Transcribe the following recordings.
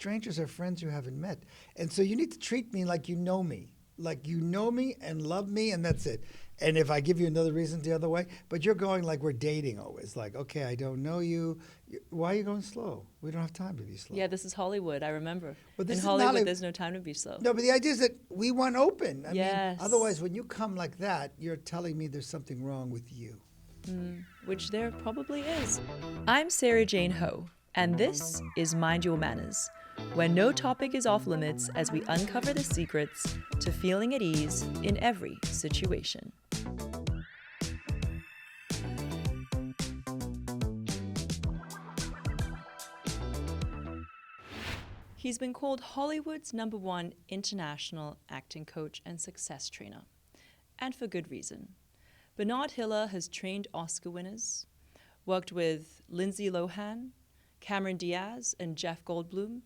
strangers are friends you haven't met. And so you need to treat me like you know me. Like you know me and love me, and that's it. And if I give you another reason the other way, but you're going like we're dating always. Like, okay, I don't know you. Why are you going slow? We don't have time to be slow. Yeah, this is Hollywood, I remember. But this In is Hollywood, not there's no time to be slow. no, but the idea is that we want open. I mean, Yes. otherwise, when you come like that, you're telling me there's something wrong with you. Which there probably is. I'm Sara Jane Ho, and this is Mind Your Manners, where no topic is off limits as we uncover the secrets to feeling at ease in every situation. He's been called Hollywood's #1 international acting coach and success trainer, and for good reason. Bernard Hiller has trained Oscar winners, worked with Lindsay Lohan, Cameron Diaz, and Jeff Goldblum,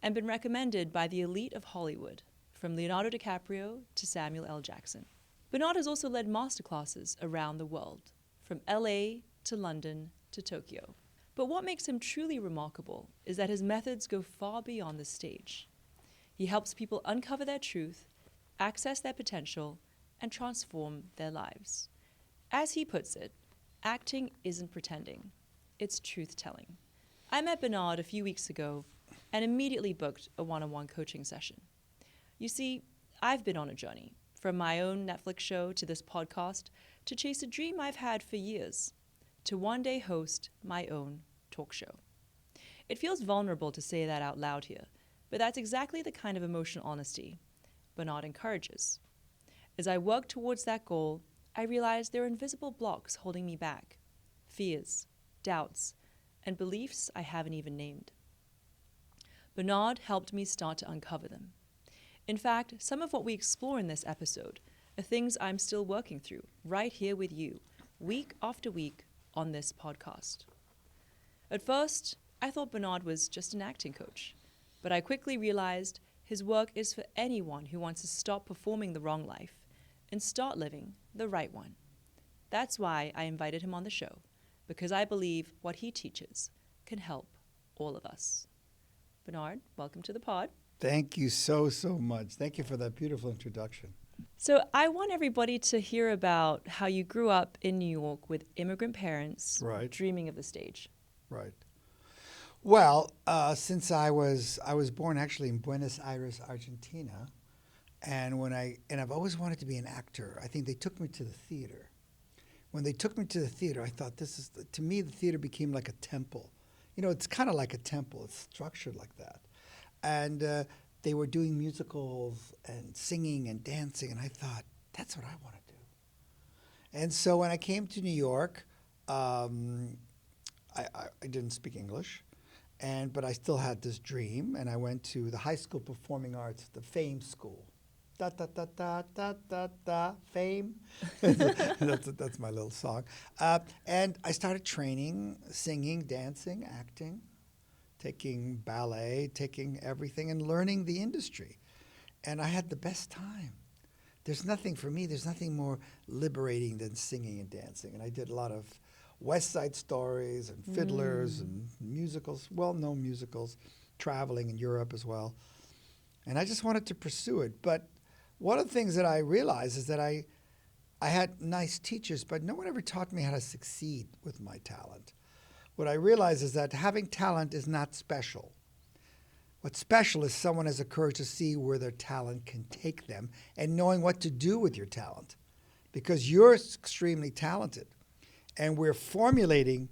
and been recommended by the elite of Hollywood, from Leonardo DiCaprio to Samuel L. Jackson. Bernard has also led masterclasses around the world, from LA to London to Tokyo. But what makes him truly remarkable is that his methods go far beyond the stage. He helps people uncover their truth, access their potential, and transform their lives. As he puts it, acting isn't pretending, it's truth-telling. I met Bernard a few weeks ago and immediately booked a one-on-one coaching session. You see, I've been on a journey, from my own Netflix show to this podcast, to chase a dream I've had for years, to one day host my own talk show. It feels vulnerable to say that out loud here, but that's exactly the kind of emotional honesty Bernard encourages. As I work towards that goal, I realize there are invisible blocks holding me back, fears, doubts, and beliefs I haven't even named. Bernard helped me start to uncover them. In fact, some of what we explore in this episode are things I'm still working through right here with you, week after week on this podcast. At first, I thought Bernard was just an acting coach, but I quickly realized his work is for anyone who wants to stop performing the wrong life and start living the right one. That's why I invited him on the show, because I believe what he teaches can help all of us. Bernard, welcome to the pod. Thank you so much. Thank you for that beautiful introduction. So I want everybody to hear about how you grew up in New York with immigrant parents, Right. dreaming of the stage. Right. Well, since I was born actually in Buenos Aires, Argentina, and I've always wanted to be an actor. I think they took me to the theater. When they took me to the theater, I thought to me, the theater became like a temple. You know, it's kind of like a temple. It's structured like that. And they were doing musicals and singing and dancing, and I thought, that's what I want to do. And so when I came to New York, I didn't speak English, but I still had this dream, and I went to the High School Performing Arts, the Fame School. Da da da da da da da Fame. That's my little song. And I started training, singing, dancing, acting, taking ballet, taking everything, and learning the industry. And I had the best time. There's nothing more liberating than singing and dancing. And I did a lot of West Side Stories and Fiddlers and musicals, well-known musicals, traveling in Europe as well. And I just wanted to pursue it. But one of the things that I realized is that I had nice teachers, but no one ever taught me how to succeed with my talent. What I realized is that having talent is not special. What's special is someone has the courage to see where their talent can take them and knowing what to do with your talent, because you're extremely talented. And we're formulating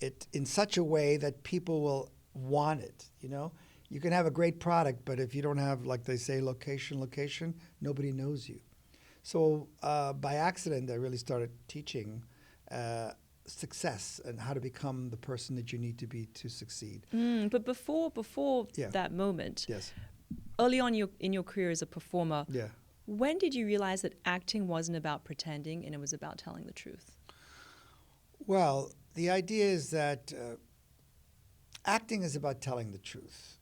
it in such a way that people will want it, you know? You can have a great product, but if you don't have, like they say, location, nobody knows you. So by accident, I really started teaching success and how to become the person that you need to be to succeed. But before that moment, Yes. early on in your career as a performer, Yeah. when did you realize that acting wasn't about pretending and it was about telling the truth? Well, the idea is that acting is about telling the truth.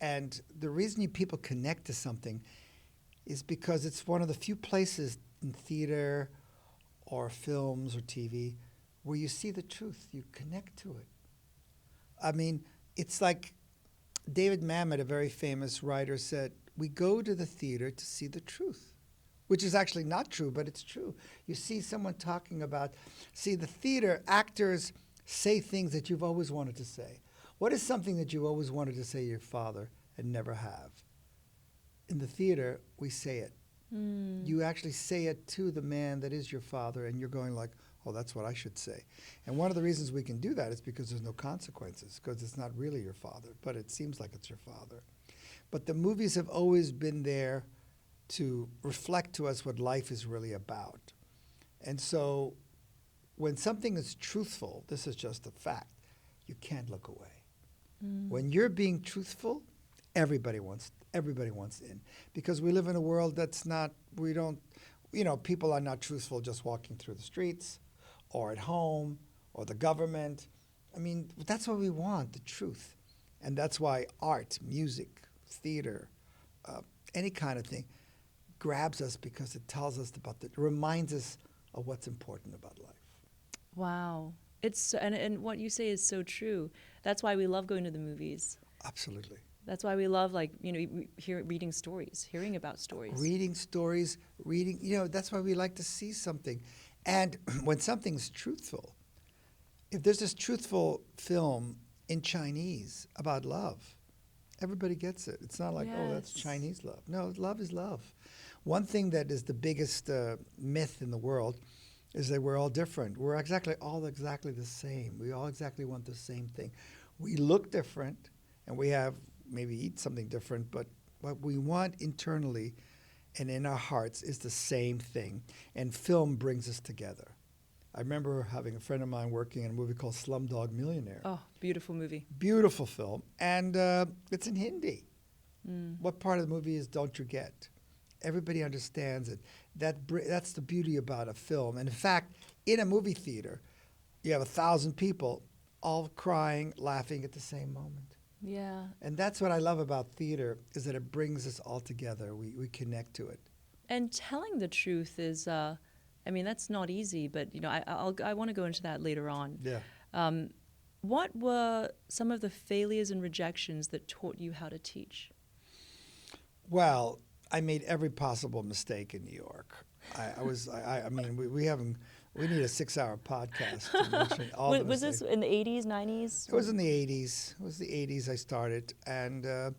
And the reason people connect to something is because it's one of the few places in theater or films or TV where you see the truth, you connect to it. I mean, it's like David Mamet, a very famous writer, said, we go to the theater to see the truth, which is actually not true, but it's true. You see someone talking about, see, the theater, actors say things that you've always wanted to say. What is something that you always wanted to say to your father and never have? In the theater, we say it. You actually say it to the man that is your father, and you're going like, oh, that's what I should say. And one of the reasons we can do that is because there's no consequences, because it's not really your father, but it seems like it's your father. But the movies have always been there to reflect to us what life is really about. And so when something is truthful, this is just a fact, you can't look away. When you're being truthful, everybody wants in, because we live in a world that's not, we don't, people are not truthful just walking through the streets or at home or the government. I mean, that's what we want, the truth. And that's why art, music, theater, any kind of thing grabs us, because it tells us about it reminds us of what's important about life. Wow. It's and what you say is so true. That's why we love going to the movies. Absolutely. That's why we love, reading stories, hearing about stories. Reading stories, that's why we like to see something. And when something's truthful, if there's this truthful film in Chinese about love, everybody gets it. It's not like, oh, that's Chinese love. No, love is love. One thing that is the biggest myth in the world is that we're all different. We're all exactly the same. We all exactly want the same thing. We look different, and we have maybe eat something different, but what we want internally and in our hearts is the same thing. And film brings us together. I remember having a friend of mine working in a movie called Slumdog Millionaire. Oh, beautiful movie. Beautiful film. And it's in Hindi. What part of the movie is Don't You Get? Everybody understands it. That's the beauty about a film. And in fact, in a movie theater, you have 1,000 people all crying, laughing at the same moment. Yeah. And that's what I love about theater, is that it brings us all together. We connect to it. And telling the truth is, that's not easy, but, I want to go into that later on. Yeah. What were some of the failures and rejections that taught you how to teach? Well, I made every possible mistake in New York. We need a 6-hour podcast to mention all the Was mistakes. this in the 80s, 90s? It was in the 80s. It was the 80s I started. And,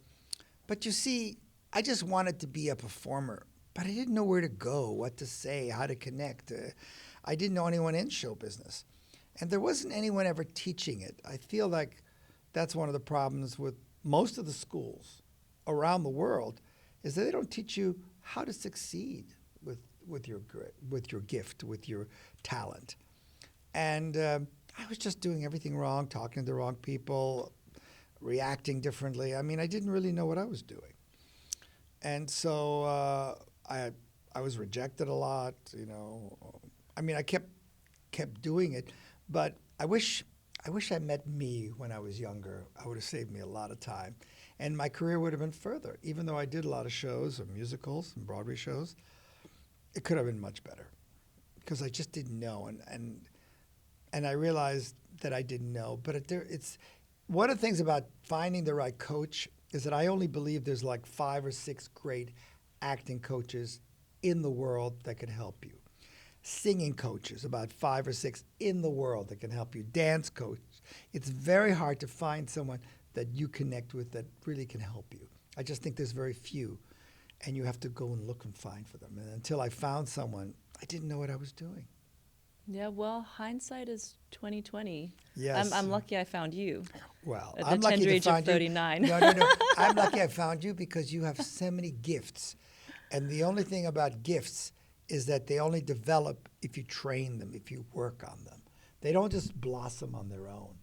but you see, I just wanted to be a performer, but I didn't know where to go, what to say, how to connect. I didn't know anyone in show business. And there wasn't anyone ever teaching it. I feel like that's one of the problems with most of the schools around the world, is that they don't teach you how to succeed with your gift, with your talent. And I was just doing everything wrong, talking to the wrong people, reacting differently. I mean, I didn't really know what I was doing. And so I was rejected a lot, I mean, I kept doing it, but I wish I met me when I was younger. I would have saved me a lot of time. And my career would have been further. Even though I did a lot of shows, and musicals and Broadway shows, it could have been much better, because I just didn't know. And I realized that I didn't know. But it's one of the things about finding the right coach is that I only believe there's like 5 or 6 great acting coaches in the world that can help you. Singing coaches, about 5 or 6 in the world that can help you. Dance coach. It's very hard to find someone that you connect with that really can help you. I just think there's very few, and you have to go and look and find for them. And until I found someone, I didn't know what I was doing. Yeah, well, hindsight is 20/20. Yes. I'm lucky I found you. Well, at I'm the lucky tender to age of find you. 39. No. I'm lucky I found you, because you have so many gifts. And the only thing about gifts is that they only develop if you train them, if you work on them. They don't just blossom on their own.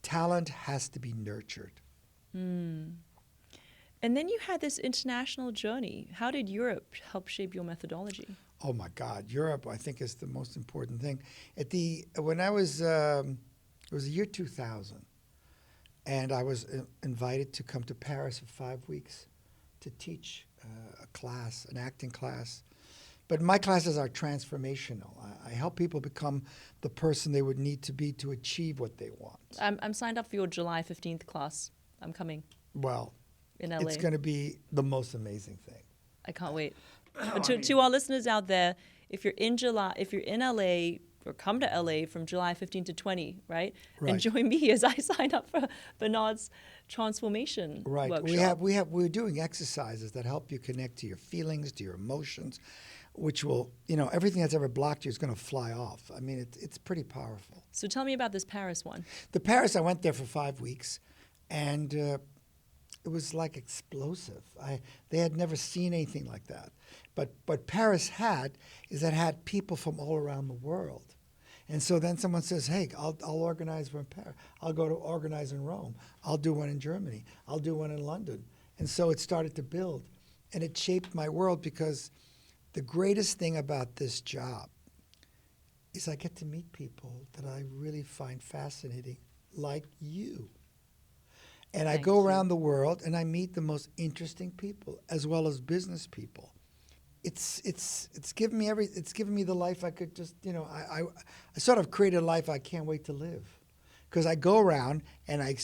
Talent has to be nurtured. And then you had this international journey. How did Europe help shape your methodology? Oh my God, Europe, I think, is the most important thing. When I was, it was the year 2000, and I was invited to come to Paris for 5 weeks to teach a class, an acting class. But my classes are transformational. I help people become the person they would need to be to achieve what they want. I'm signed up for your July 15th class. I'm coming. Well, in LA? it's going to be the most amazing thing. I can't wait. But to our listeners out there, if you're in LA or come to LA from July 15 to 20, right? Right. And join me as I sign up for Bernard's transformation Right. workshop. We're doing exercises that help you connect to your feelings, to your emotions, which will, everything that's ever blocked you is going to fly off. I mean, it's pretty powerful. So tell me about this Paris one. The Paris, I went there for 5 weeks, and it was like explosive. They had never seen anything like that. But what Paris had is it had people from all around the world. And so then someone says, hey, I'll organize one in Paris. I'll go to organize in Rome. I'll do one in Germany. I'll do one in London. And so it started to build. And it shaped my world because the greatest thing about this job is I get to meet people that I really find fascinating, like you. And I go around the world and I meet the most interesting people as well as business people. It's given me the life I could just, I sort of created a life I can't wait to live. Because I go around and I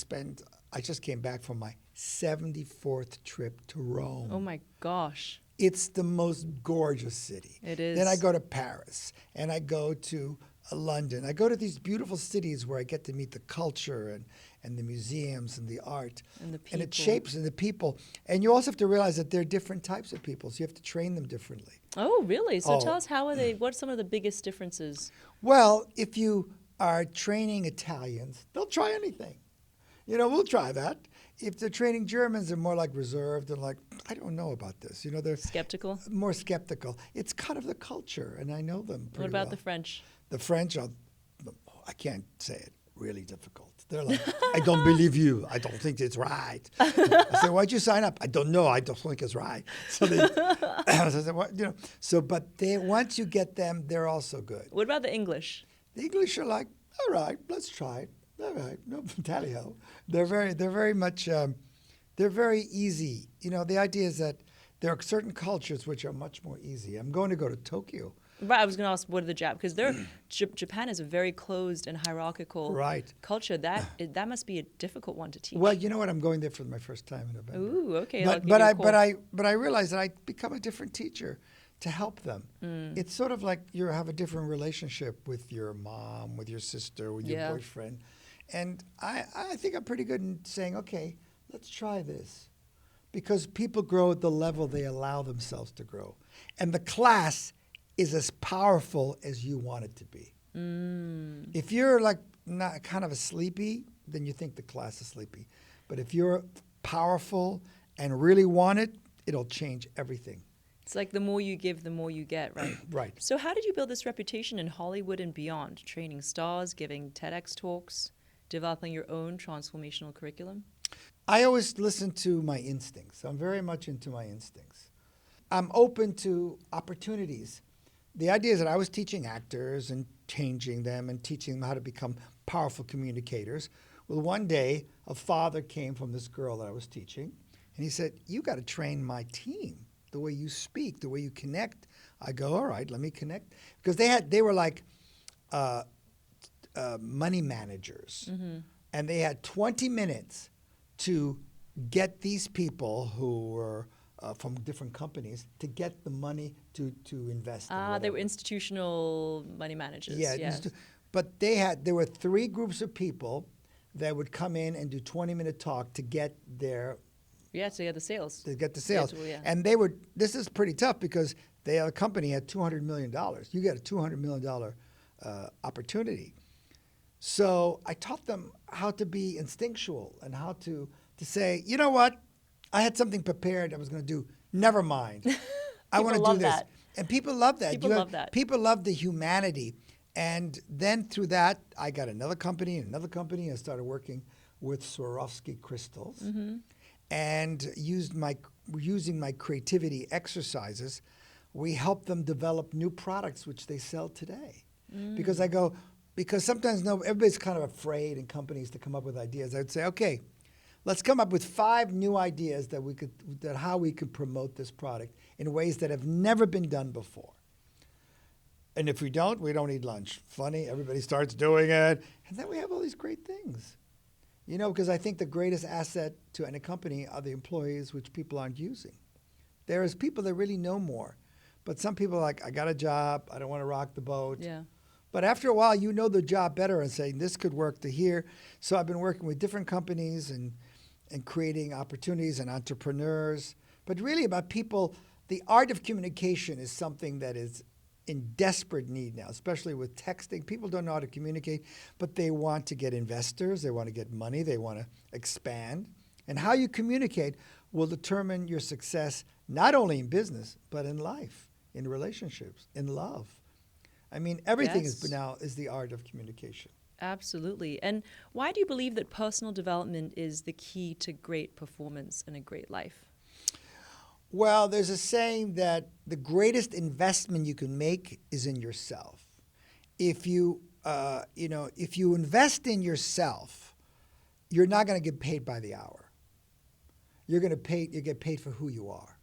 just came back from my 74th trip to Rome. Oh my gosh. It's the most gorgeous city. It is. Then I go to Paris and I go to London. I go to these beautiful cities where I get to meet the culture and the museums and the art. And the people. And it shapes the people. And you also have to realize that there are different types of people, so you have to train them differently. Oh, really? So tell us, what's some of the biggest differences? Well, if you are training Italians, they'll try anything. We'll try that. If they're training Germans, they're more like reserved and like, I don't know about this. They're Skeptical? more skeptical. It's kind of the culture, and I know them pretty What about well. the French? The French I can't say it, really difficult. They're like, I don't believe you. I don't think it's right. I say, why'd you sign up? I don't know. I don't think it's right. So but once you get them, they're also good. What about the English? The English are like, all right, let's try it. All right, no talio. They're very much, they're very easy. The idea is that there are certain cultures which are much more easy. I'm going to go to Tokyo. Right, I was going to ask, what are the Because Japan is a very closed and hierarchical culture. That must be a difficult one to teach. Well, you know what? I'm going there for my first time in November. Ooh, okay. But I realized that I become a different teacher to help them. It's sort of like you have a different relationship with your mom, with your sister, with your boyfriend. And I think I'm pretty good in saying, okay, let's try this. Because people grow at the level they allow themselves to grow. And the class is as powerful as you want it to be. If you're like not kind of a sleepy, then you think the class is sleepy. But if you're powerful and really want it, it'll change everything. It's like the more you give, the more you get, right? Right. So how did you build this reputation in Hollywood and beyond? Training stars, giving TEDx talks, developing your own transformational curriculum? I always listen to my instincts. I'm very much into my instincts. I'm open to opportunities. The idea is that I was teaching actors and changing them and teaching them how to become powerful communicators. Well, one day, a father came from this girl that I was teaching, and he said, you got to train my team, the way you speak, the way you connect. I go, all right, let me connect. Because they were like money managers, and they had 20 minutes to get these people who were from different companies to get the money to invest. They were institutional money managers. Yeah. But there were 3 groups of people that would come in and do 20-minute talk to get their to get the sales. And this is pretty tough because the company had $200 million. You get a $200 million opportunity. So I taught them how to be instinctual and how to say, you know what? I had something prepared I was going to do. Never mind. I want to do this. That. And people love that. People love the humanity. And then through that, I got another company. I started working with Swarovski crystals and using my creativity exercises, we helped them develop new products which they sell today. Because sometimes everybody's kind of afraid in companies to come up with ideas. I'd say, okay, let's come up with 5 new ideas how we could promote this product in ways that have never been done before. And if we don't eat lunch. Funny, everybody starts doing it. And then we have all these great things. You know, because I think the greatest asset to any company are the employees, which people aren't using. There is people that really know more. But some people are like, I got a job. I don't want to rock the boat. Yeah. But after a while, you know the job better and saying, this could work to here. So I've been working with different companies and creating opportunities and entrepreneurs. But really about people, the art of communication is something that is in desperate need now, especially with texting. People don't know how to communicate, but they want to get investors. They want to get money. They want to expand. And how you communicate will determine your success, not only in business, but in life, in relationships, in love. I mean, everything Yes. is the art of communication. Absolutely. And why do you believe that personal development is the key to great performance and a great life? Well, there's a saying that the greatest investment you can make is in yourself. If you, if you invest in yourself, you're not going to get paid by the hour. You get paid for who you are.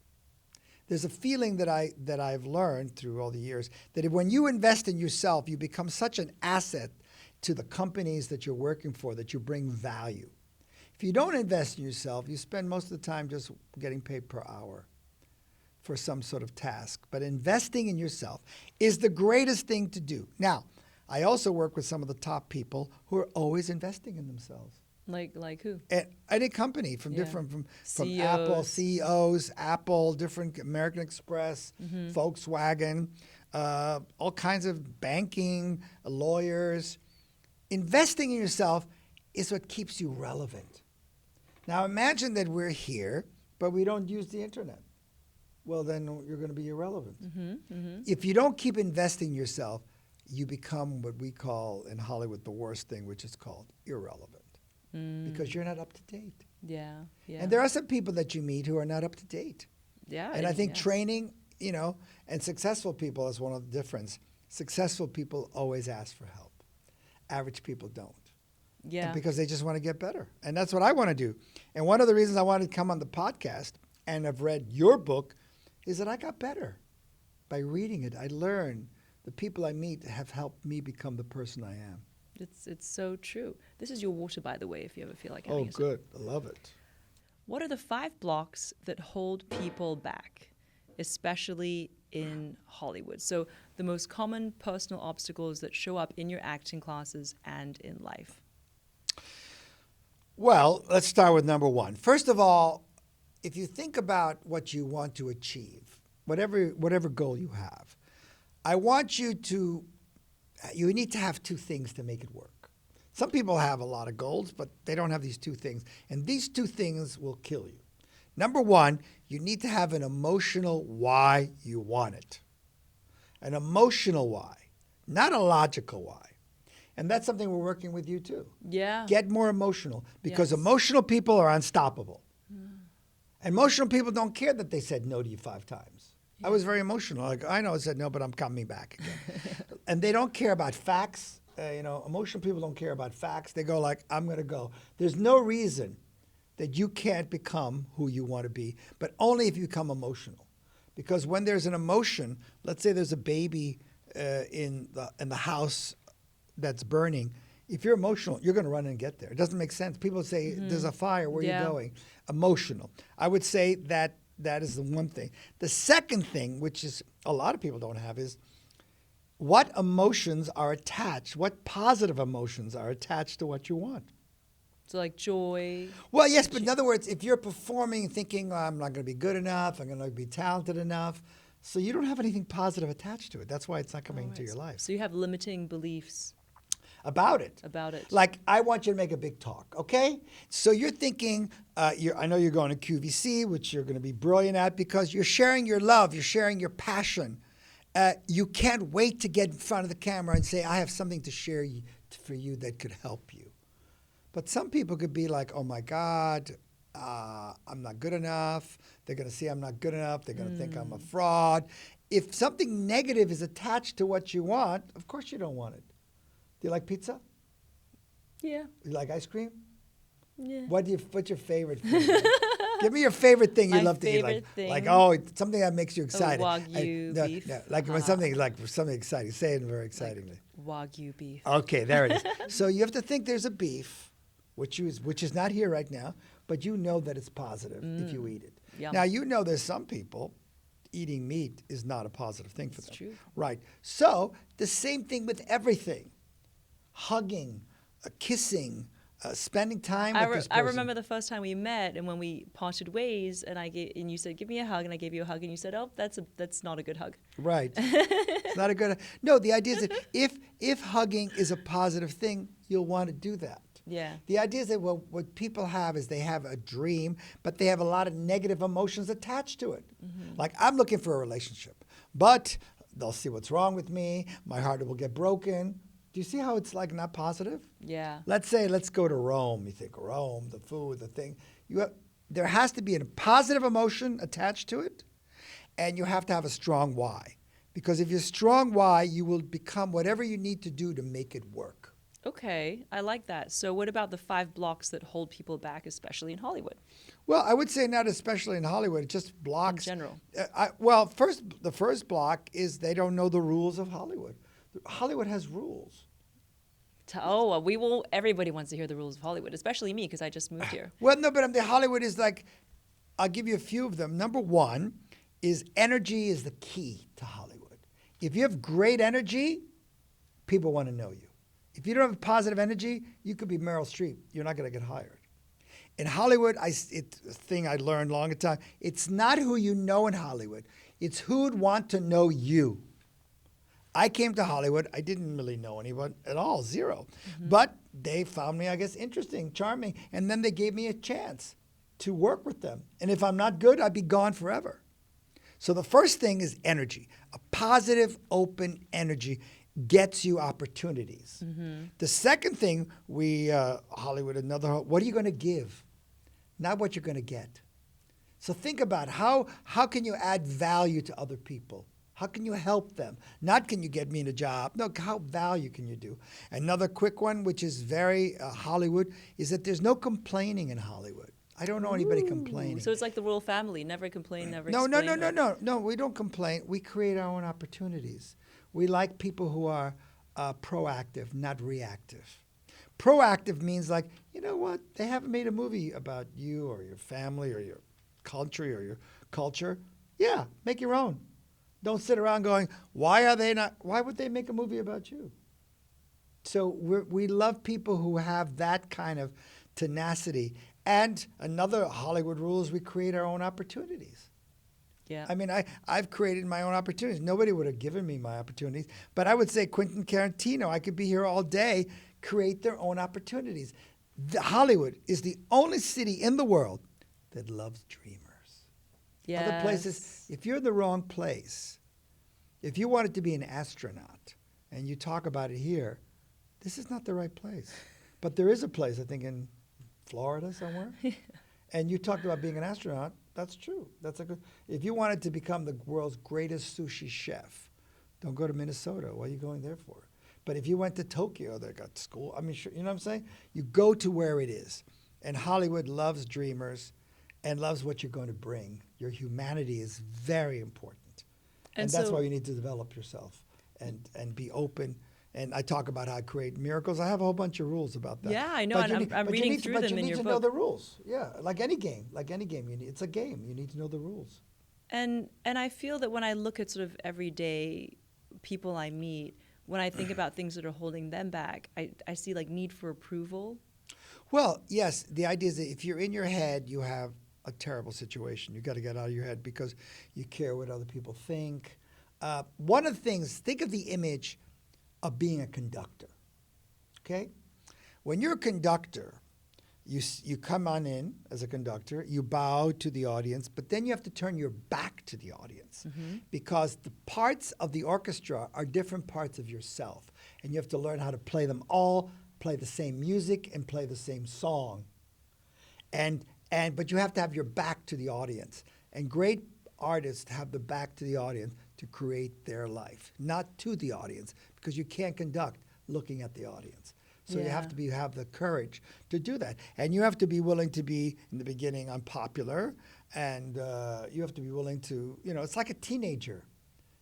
There's a feeling that I've learned through all the years that when you invest in yourself, you become such an asset to the companies that you're working for that you bring value. If you don't invest in yourself, you spend most of the time just getting paid per hour for some sort of task. But investing in yourself is the greatest thing to do. Now, I also work with some of the top people who are always investing in themselves. Like who? At any company, from Yeah. different from CEOs. Apple, CEOs, Apple, different American Express, Volkswagen, all kinds of banking, lawyers. Investing in yourself is what keeps you relevant. Now imagine that we're here, but we don't use the internet. Well, then you're going to be irrelevant. If you don't keep investing in yourself, you become what we call in Hollywood the worst thing, which is called irrelevant. Because you're not up to date. Yeah. Yeah. And there are some people that you meet who are not up to date. Yeah. And I think yes. training, and successful people is one of the difference. Successful people always ask for help. Average people don't. Yeah. And because they just want to get better. And that's what I want to do. And one of the reasons I wanted to come on the podcast and have read your book is that I got better by reading it. I learned the people I meet have helped me become the person I am. It's so true. This is your water, by the way, if you ever feel like having a sip. Good. I love it. What are the 5 blocks that hold people back, especially in Hollywood? So the most common personal obstacles that show up in your acting classes and in life. Well, let's start with number 1. First of all, if you think about what you want to achieve, whatever goal you have, I want you need to have 2 things to make it work. Some people have a lot of goals, but they don't have these 2 things. And these 2 things will kill you. Number 1, you need to have an emotional why you want it. An emotional why, not a logical why. And that's something we're working with you too. Yeah. Get more emotional because Yes. emotional people are unstoppable. Emotional people don't care that they said no to you 5 times. I was very emotional. Like, I know I said no, but I'm coming back again. And they don't care about facts. Emotional people don't care about facts. They go like, I'm going to go. There's no reason that you can't become who you want to be, but only if you become emotional. Because when there's an emotion, let's say there's a baby in the house that's burning. If you're emotional, you're going to run and get there. It doesn't make sense. People say, there's a fire. Where are you going? Emotional. I would say that is the one thing. The second thing, which is a lot of people don't have, is what emotions are attached, what positive emotions are attached to what you want. So like joy. Well, yes, but in other words, if you're performing thinking, I'm not going to be good enough, I'm going to be talented enough, so you don't have anything positive attached to it. That's why it's not coming into your life. So you have limiting beliefs About it. Like, I want you to make a big talk, okay? So you're thinking, I know you're going to QVC, which you're going to be brilliant at because you're sharing your love, you're sharing your passion. You can't wait to get in front of the camera and say, I have something to share for you that could help you. But some people could be like, oh my God, I'm not good enough. They're going to see I'm not good enough. They're going to think I'm a fraud. If something negative is attached to what you want, of course you don't want it. Do you like pizza? Yeah. You like ice cream? Yeah. What's your favorite food? Give me your favorite thing you love to eat. Something that makes you excited. Wagyu beef. No, something exciting. Say it very excitingly. Wagyu beef. Okay, there it is. So you have to think there's a beef which is not here right now, but you know that it's positive if you eat it. Yum. Now, you know there's some people eating meat is not a positive thing for them. True. Right. So the same thing with everything. Hugging, kissing, spending time with this person. I remember the first time we met and when we parted ways, and you said, "Give me a hug," and I gave you a hug, and you said, "Oh, that's not a good hug." Right. It's not a good. No, the idea is that if hugging is a positive thing, you'll want to do that. Yeah. The idea is that what people have is they have a dream, but they have a lot of negative emotions attached to it. Like, I'm looking for a relationship, but they'll see what's wrong with me. My heart will get broken. Do you see how it's like not positive? Yeah. Let's go to Rome. You think Rome, the food, the thing. There has to be a positive emotion attached to it, and you have to have a strong why. Because if you're strong why, you will become whatever you need to do to make it work. Okay, I like that. So what about the 5 blocks that hold people back, especially in Hollywood? Well, I would say not especially in Hollywood. It's just blocks. In general. The first block is they don't know the rules of Hollywood. Hollywood has rules. Everybody wants to hear the rules of Hollywood, especially me, because I just moved here. Well, no, but the Hollywood is like, I'll give you a few of them. Number one is energy is the key to Hollywood. If you have great energy, people want to know you. If you don't have positive energy, you could be Meryl Streep. You're not going to get hired. In Hollywood, it's a thing I learned long time. It's not who you know in Hollywood. It's who'd want to know you. I came to Hollywood. I didn't really know anyone at all, zero. But they found me, I guess, interesting, charming, and then they gave me a chance to work with them. And if I'm not good, I'd be gone forever. So the first thing is energy. A positive, open energy gets you opportunities. The second thing, Hollywood, what are you going to give? Not what you're going to get. So think about how can you add value to other people? How can you help them? Not can you get me in a job? No, how value can you do? Another quick one, which is very Hollywood, is that there's no complaining in Hollywood. I don't know anybody complaining. So it's like the royal family: never complain, never. No, explain. no. We don't complain. We create our own opportunities. We like people who are proactive, not reactive. Proactive means like, you know what? They haven't made a movie about you or your family or your country or your culture. Yeah, make your own. Don't sit around going, why would they make a movie about you? So we love people who have that kind of tenacity. And another Hollywood rule is we create our own opportunities. Yeah. I mean, I've created my own opportunities. Nobody would have given me my opportunities. But I would say Quentin Tarantino, I could be here all day, create their own opportunities. Hollywood is the only city in the world that loves dreamers. Yes. Other places, if you're in the wrong place, if you wanted to be an astronaut and you talk about it here, this is not the right place. But there is a place, I think, in Florida somewhere. And you talked about being an astronaut. That's true. If you wanted to become the world's greatest sushi chef, don't go to Minnesota. What are you going there for? But if you went to Tokyo, they got school. I mean, sure, you know what I'm saying? You go to where it is. And Hollywood loves dreamers and loves what you're going to bring. Your humanity is very important. And that's why you need to develop yourself and be open. And I talk about how I create miracles. I have a whole bunch of rules about that. Yeah, I know. I'm reading through them in your book. But you need to know the rules. Yeah, like any game. It's a game. You need to know the rules. And I feel that when I look at sort of everyday people I meet, when I think about things that are holding them back, I see like need for approval. Well, yes. The idea is that if you're in your head, you have a terrible situation. You got to get out of your head because you care what other people think. One of the things, think of the image of being a conductor, okay? When you're a conductor, you come on in as a conductor, you bow to the audience, but then you have to turn your back to the audience because the parts of the orchestra are different parts of yourself, and you have to learn how to play them all, play the same music, and play the same song. But you have to have your back to the audience. And great artists have the back to the audience to create their life, not to the audience, because you can't conduct looking at the audience. So you have to have the courage to do that. And you have to be willing to be, in the beginning, unpopular. And you have to be willing to, it's like a teenager.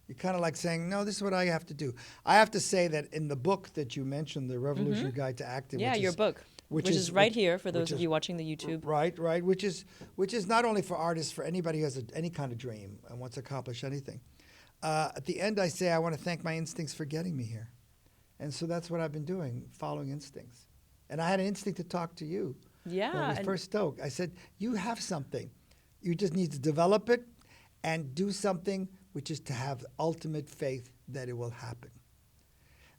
You're kind of like saying, no, this is what I have to do. I have to say that in the book that you mentioned, The Revolutionary Guide to Acting. Yeah, your book. Which is right here for which those of is- you watching the YouTube. Right, which is not only for artists, for anybody who has any kind of dream and wants to accomplish anything. At the end, I say I want to thank my instincts for getting me here, and so that's what I've been doing, following instincts. And I had an instinct to talk to you Yeah. when we and- first spoke. I said, "You have something. You just need to develop it and do something, which is to have ultimate faith that it will happen."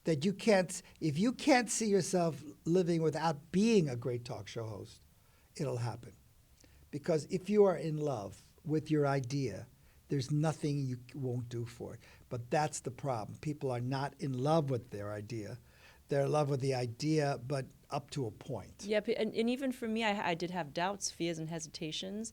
That you can't, if you can't see yourself living without being a great talk show host, it'll happen. Because if you are in love with your idea, there's nothing you won't do for it. But that's the problem. People are not in love with their idea. They're in love with the idea, but up to a point. Yeah, and even for me, I did have doubts, fears, and hesitations.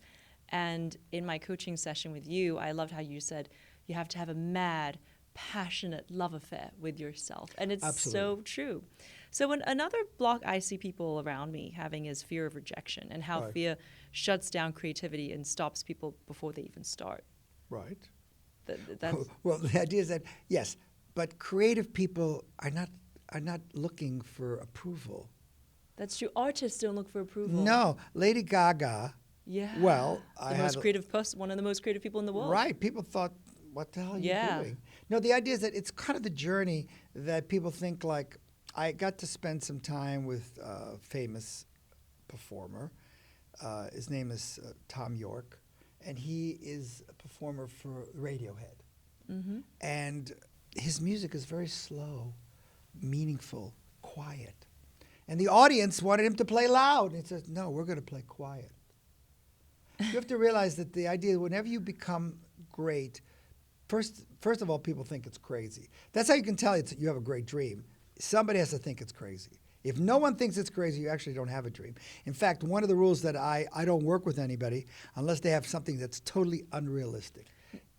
And in my coaching session with you, I loved how you said you have to have a mad, passionate love affair with yourself. And it's Absolutely. so true. So another block I see people around me having is fear of rejection, and how Right. fear shuts down creativity and stops people before they even start. Right. That's, Well, the idea is that, yes, but creative people are not looking for approval. that's true. Artists don't look for approval. No, Lady Gaga. Yeah. Well, the most creative person, one of the most creative people in the world. Right. People thought, what the hell are Yeah. you doing? No, the idea is that it's kind of the journey that people think like, I got to spend some time with a famous performer. His name is Tom York, and he is a performer for Radiohead. Mm-hmm. And his music is very slow, meaningful, quiet. And the audience wanted him to play loud. And he says, no, we're going to play quiet. You have to realize that the idea, whenever you become great, first of all, people think it's crazy. That's how you can tell you have a great dream. Somebody has to think it's crazy. If no one thinks it's crazy, you actually don't have a dream. In fact, one of the rules that I don't work with anybody unless they have something that's totally unrealistic.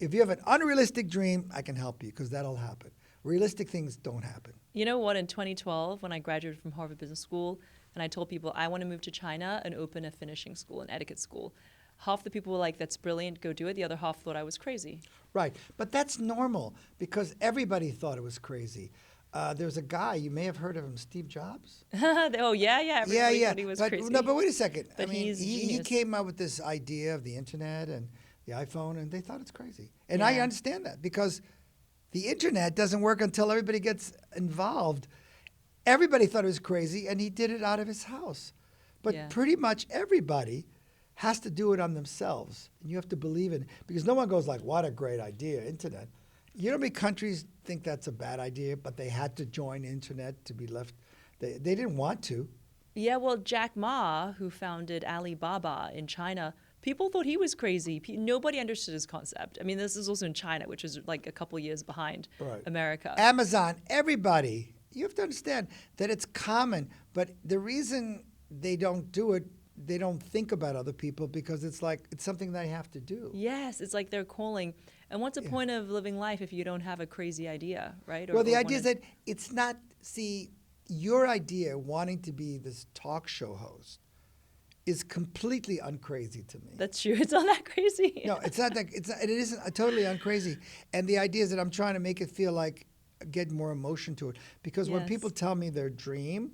If you have an unrealistic dream, I can help you because that'll happen. Realistic things don't happen. You know what? In 2012, when I graduated from Harvard Business School, and I told people I want to move to China and open a finishing school, an etiquette school, half the people were like, "That's brilliant, go do it." The other half thought I was crazy. Right. But that's normal because everybody thought it was crazy. There's a guy, you may have heard of him, Steve Jobs. Oh yeah, everybody Yeah. thought he was But, crazy. no, but wait a second. But I mean, he's he genius. came up with this idea of the internet and the iPhone, and they thought it's crazy. And I Yeah. understand that because the internet doesn't work until everybody gets involved. Everybody thought it was crazy, and he did it out of his house. But Yeah. pretty much everybody has to do it on themselves, and you have to believe in it because no one goes like, "What a great idea, internet." You know how many countries think that's a bad idea, but they had to join internet to be left. They didn't want to. Yeah, well, Jack Ma, who founded Alibaba in China, people thought he was crazy. Nobody understood his concept. I mean, this is also in China, which is like a couple years behind Right. America. Amazon, everybody. You have to understand that it's common, but the reason they don't do it, they don't think about other people because it's like it's something they have to do. Yes, it's like they're calling. And what's the Yeah. point of living life if you don't have a crazy idea, right? Well, the or idea is wanna- that it's not, see, your idea wanting to be this talk show host is completely uncrazy to me. That's true. It's not that crazy. No, it's not that, it isn't totally uncrazy. And the idea is that I'm trying to make it feel like, get more emotion to it. Because when Yes. people tell me their dream,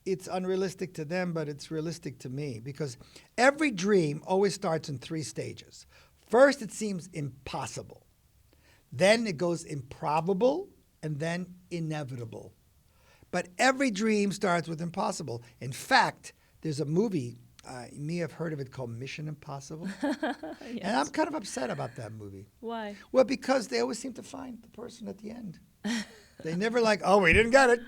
it's unrealistic to them, but it's realistic to me. Because every dream always starts in 3 stages. First, it seems impossible. Then it goes improbable, and then inevitable. But every dream starts with impossible. In fact, there's a movie, you may have heard of it, called Mission Impossible. Yes. And I'm kind of upset about that movie. Why? Well, because they always seem to find the person at the end. They never like, oh, we didn't get it.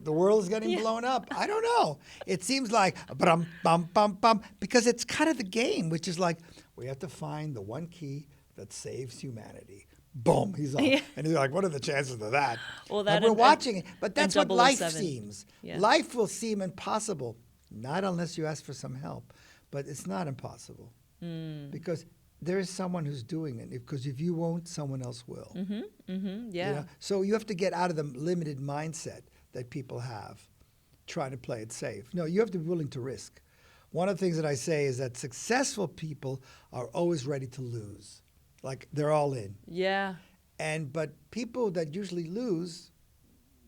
The world is getting blown up. I don't know. It seems like, bum, bum, bum, bum, because it's kind of the game, which is like, we have to find the one key that saves humanity. Boom, he's on. Yeah. And he's like, what are the chances of that? Well, But that we're and- watching it. But that's what life 007. seems. Yeah. Life will seem impossible, not unless you ask for some help. But it's not impossible because there is someone who's doing it. Because if you won't, someone else will. Yeah. You know? So you have to get out of the limited mindset that people have trying to play it safe. No, you have to be willing to risk. One of the things that I say is that successful people are always ready to lose. Like they're all in. Yeah. But people that usually lose,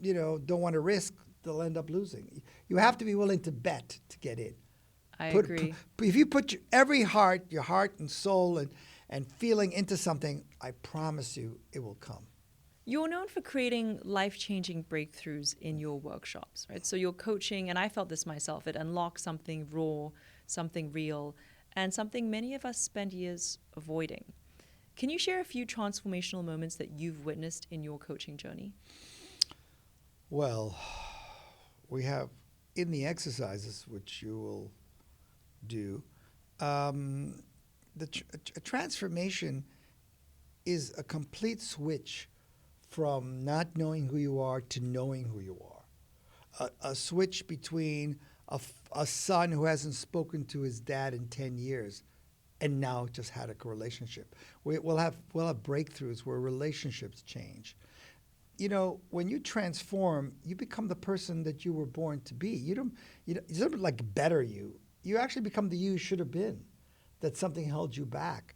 don't want to risk, they'll end up losing. You have to be willing to bet to get in. I agree. If you put your heart and soul and feeling into something, I promise you it will come. You're known for creating life-changing breakthroughs in your workshops, right? So your coaching, and I felt this myself, it unlocks something raw, something real, and something many of us spend years avoiding. Can you share a few transformational moments that you've witnessed in your coaching journey? Well, we have in the exercises, which you will do, a transformation is a complete switch from not knowing who you are to knowing who you are. A switch between a son who hasn't spoken to his dad in 10 years and now just had a relationship. We'll have breakthroughs where relationships change. You know, when you transform, you become the person that you were born to be. It doesn't like better you. You actually become the you should have been, that something held you back.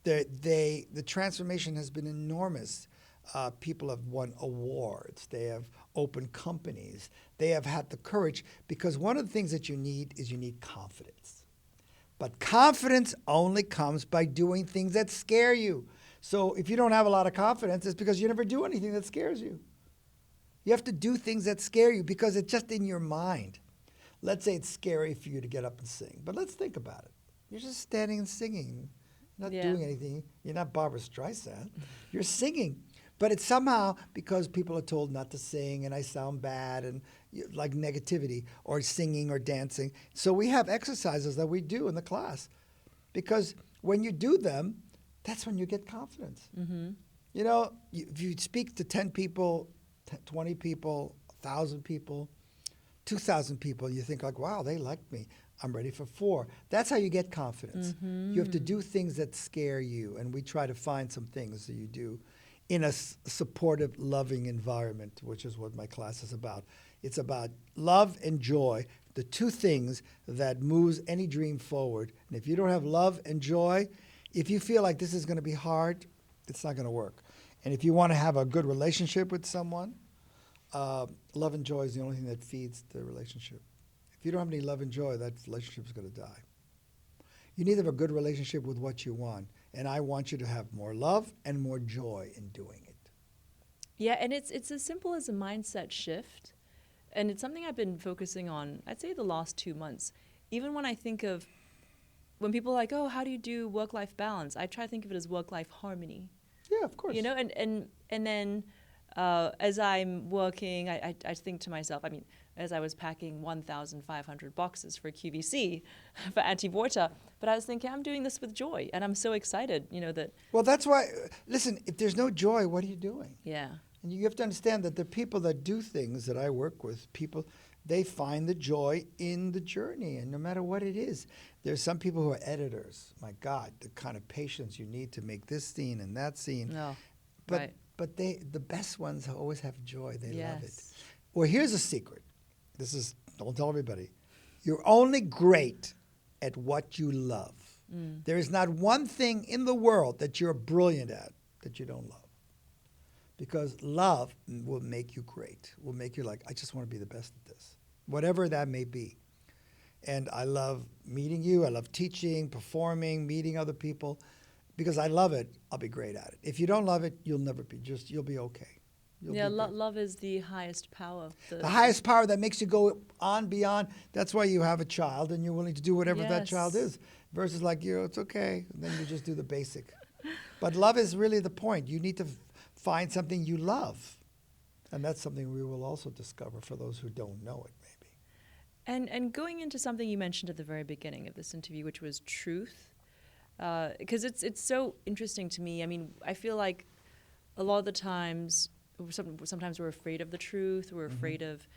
The transformation has been enormous. People have won awards. They have opened companies. They have had the courage, because one of the things that you need is confidence. But confidence only comes by doing things that scare you. So if you don't have a lot of confidence, it's because you never do anything that scares you. You have to do things that scare you because it's just in your mind. Let's say it's scary for you to get up and sing, but let's think about it. You're just standing and singing, not doing anything. You're not Barbara Streisand. You're singing. But it's somehow because people are told not to sing and I sound bad and like negativity, or singing or dancing. So we have exercises that we do in the class, because when you do them, that's when you get confidence. Mm-hmm. You know, if you speak to 10 people, 20 people, 1,000 people, 2,000 people, you think like, wow, they like me. I'm ready for 4. That's how you get confidence. Mm-hmm. You have to do things that scare you, and we try to find some things that you do in a supportive, loving environment, which is what my class is about. It's about love and joy, the two things that moves any dream forward. And if you don't have love and joy, if you feel like this is going to be hard, it's not going to work. And if you want to have a good relationship with someone, love and joy is the only thing that feeds the relationship. If you don't have any love and joy, that relationship is going to die. You need to have a good relationship with what you want. And I want you to have more love and more joy in doing it. Yeah, and it's as simple as a mindset shift. And it's something I've been focusing on, I'd say, the last 2 months. Even when I think of, when people are like, oh, how do you do work-life balance? I try to think of it as work-life harmony. Yeah, of course. You know, and then as I'm working, I think to myself, I mean, as I was packing 1,500 boxes for QVC, for Anti-Vorta, but I was thinking, I'm doing this with joy, and I'm so excited, you know, that... Well, that's why, listen, if there's no joy, what are you doing? Yeah. And you have to understand that the people that do things that I work with, they find the joy in the journey, and no matter what it is. There's some people who are editors. My God, the kind of patience you need to make this scene and that scene. No, but, right. But the best ones always have joy. They love it. Yes. Well, here's a secret. Don't tell everybody. You're only great at what you love. Mm. There is not one thing in the world that you're brilliant at that you don't love. Because love will make you great, will make you like, I just want to be the best at this, whatever that may be. And I love meeting you. I love teaching, performing, meeting other people. Because I love it, I'll be great at it. If you don't love it, you'll never be. You'll be okay. Love is the highest power. The highest power that makes you go on beyond. That's why you have a child and you're willing to do whatever that child is. Versus like, it's okay. And then you just do the basic. But love is really the point. You need to find something you love. And that's something we will also discover for those who don't know it, maybe. And going into something you mentioned at the very beginning of this interview, which was truth. Because it's so interesting to me. I mean, I feel like a lot of the times, sometimes we're afraid of the truth. We're afraid of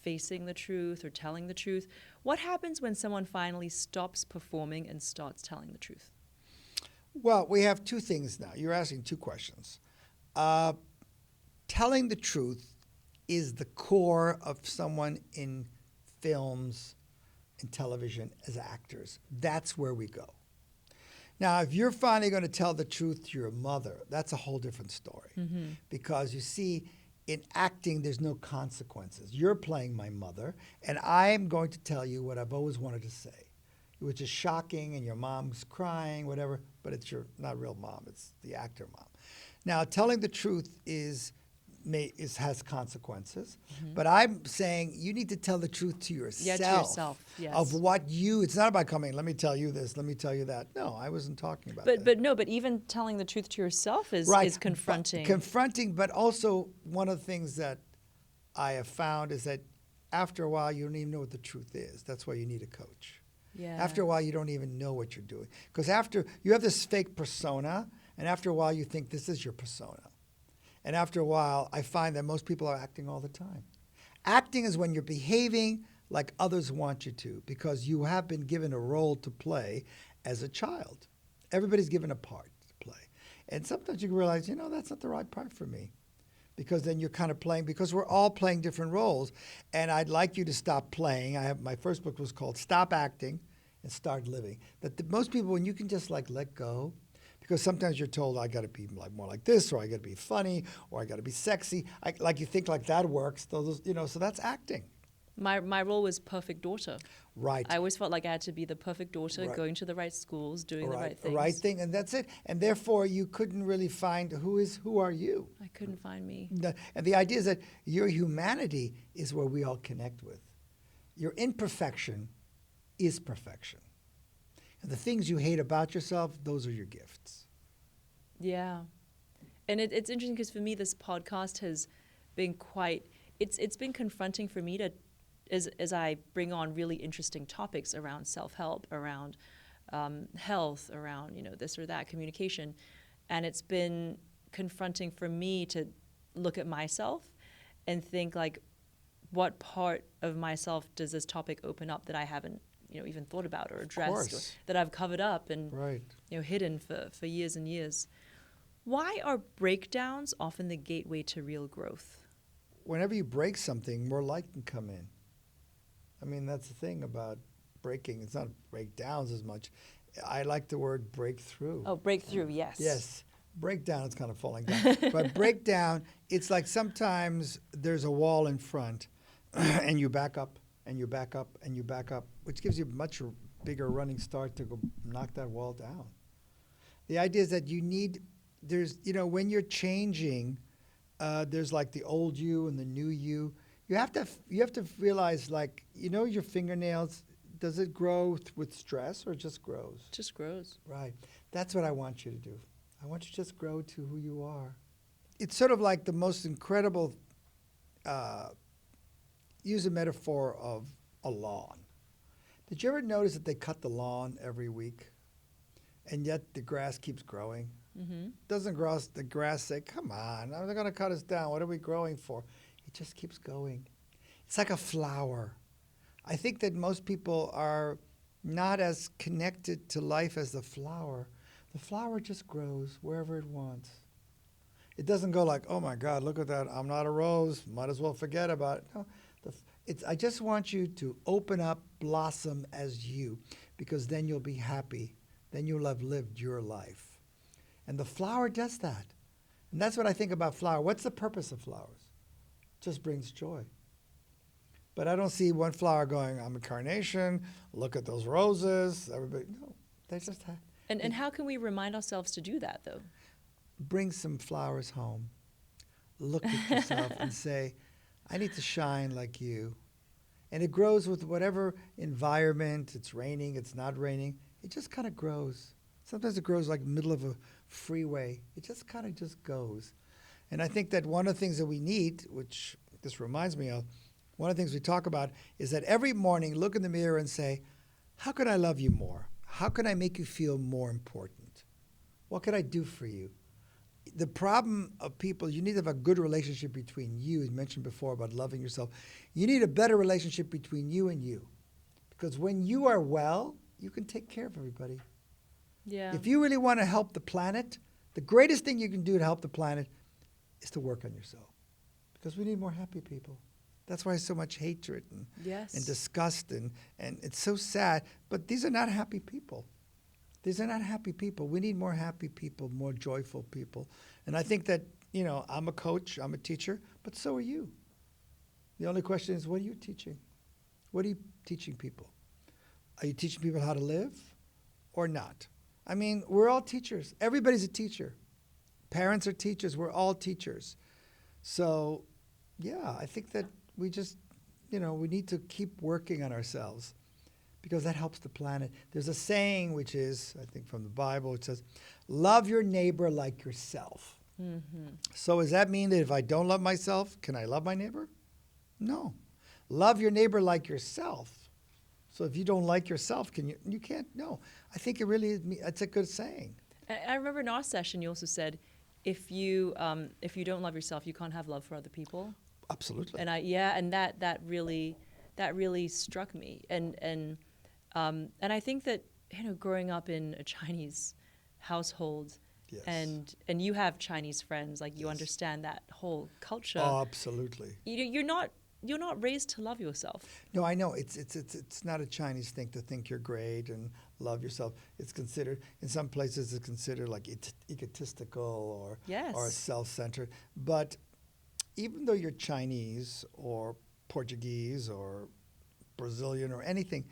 facing the truth or telling the truth. What happens when someone finally stops performing and starts telling the truth? Well, we have two things now. You're asking two questions. Telling the truth is the core of someone in films and television as actors. That's where we go. Now, if you're finally going to tell the truth to your mother, that's a whole different story. Mm-hmm. Because you see, in acting, there's no consequences. You're playing my mother, and I'm going to tell you what I've always wanted to say, which is shocking, and your mom's crying, whatever, but it's your not real mom, it's the actor mom. Now, telling the truth has consequences, but I'm saying you need to tell the truth to yourself. Yeah, to yourself, yes. Of what it's not about coming, let me tell you this, let me tell you that. No, I wasn't talking about that. But even telling the truth to yourself is confronting. Confronting, but also one of the things that I have found is that after a while, you don't even know what the truth is. That's why you need a coach. Yeah. After a while, you don't even know what you're doing. Because after you have this fake persona, and after a while, you think this is your persona. And after a while, I find that most people are acting all the time. Acting is when you're behaving like others want you to, because you have been given a role to play as a child. Everybody's given a part to play. And sometimes you realize, that's not the right part for me. Because then you're kind of playing, because we're all playing different roles. And I'd like you to stop playing. My first book was called Stop Acting and Start Living. Most people, when you can just let go, because sometimes you're told, I got to be more like this, or I got to be funny, or I got to be sexy. You think like that works. So that's acting. My role was perfect daughter. Right. I always felt like I had to be the perfect daughter, Right. Going to the right schools, doing the right things. The right thing, and that's it. And therefore, you couldn't really find who are you. I couldn't find me. And the idea is that your humanity is where we all connect with. Your imperfection is perfection. And the things you hate about yourself, those are your gifts. Yeah. And it's interesting because for me, this podcast has been it's been confronting for me as I bring on really interesting topics around self-help, around health, around, this or that, communication. And it's been confronting for me to look at myself and think what part of myself does this topic open up that I haven't, even thought about or addressed, or that I've covered up and, right. Hidden for years and years. Why are breakdowns often the gateway to real growth? Whenever you break something, more light can come in. I mean, that's the thing about breaking. It's not breakdowns as much. I like the word breakthrough. Oh, breakthrough, yes. Yes. Breakdown is kind of falling down. But breakdown, it's like sometimes there's a wall in front and you back up and you back up and you back up, which gives you a much bigger running start to go knock that wall down. The idea is that when you're changing, there's like the old you and the new you. You have to realize, your fingernails, does it grow with stress or just grows? Just grows. Right. That's what I want you to do. I want you to just grow to who you are. It's sort of like the most incredible, use a metaphor of a lawn. Did you ever notice that they cut the lawn every week, and yet the grass keeps growing? Mm-hmm. Doesn't the grass say, come on, they're going to cut us down. What are we growing for? It just keeps going. It's like a flower. I think that most people are not as connected to life as the flower. The flower just grows wherever it wants. It doesn't go like, oh my God, look at that. I'm not a rose. Might as well forget about it. No, I just want you to open up, blossom as you, because then you'll be happy. Then you'll have lived your life. And the flower does that. And that's what I think about flower. What's the purpose of flowers? It just brings joy. But I don't see one flower going, I'm a carnation, look at those roses. Everybody, no, they just have. And how can we remind ourselves to do that, though? Bring some flowers home. Look at yourself and say, I need to shine like you. And it grows with whatever environment. It's raining, it's not raining. It just kind of grows. Sometimes it grows like middle of a freeway. It just kind of just goes. And I think that one of the things that we need, which this reminds me of, one of the things we talk about is that every morning look in the mirror and say, how can I love you more? How can I make you feel more important? What can I do for you? The problem of people, you need to have a good relationship between you. You mentioned before about loving yourself. You need a better relationship between you and you. Because when you are well, you can take care of everybody. Yeah. If you really want to help the planet, the greatest thing you can do to help the planet is to work on yourself. Because we need more happy people. That's why so much hatred and disgust and it's so sad. But these are not happy people. These are not happy people. We need more happy people, more joyful people. And I think that I'm a coach, I'm a teacher, but so are you. The only question is, what are you teaching? What are you teaching people? Are you teaching people how to live or not? I mean, we're all teachers. Everybody's a teacher. Parents are teachers. We're all teachers. So, yeah, I think that we just, we need to keep working on ourselves because that helps the planet. There's a saying, which is, I think from the Bible, it says, love your neighbor like yourself. Mm-hmm. So does that mean that if I don't love myself, can I love my neighbor? No. Love your neighbor like yourself. So if you don't like yourself, you can't? No. I think it really is, it's a good saying. I remember in our session you also said, if you don't love yourself, you can't have love for other people. Absolutely. And that really struck me. And I think that growing up in a Chinese household, yes. and you have Chinese friends, like you yes. understand that whole culture. Oh, absolutely. You're not raised to love yourself. No, I know. It's not a Chinese thing to think you're great and love yourself. It's considered, in some places, it's considered like egotistical or self-centered. But even though you're Chinese or Portuguese or Brazilian or anything,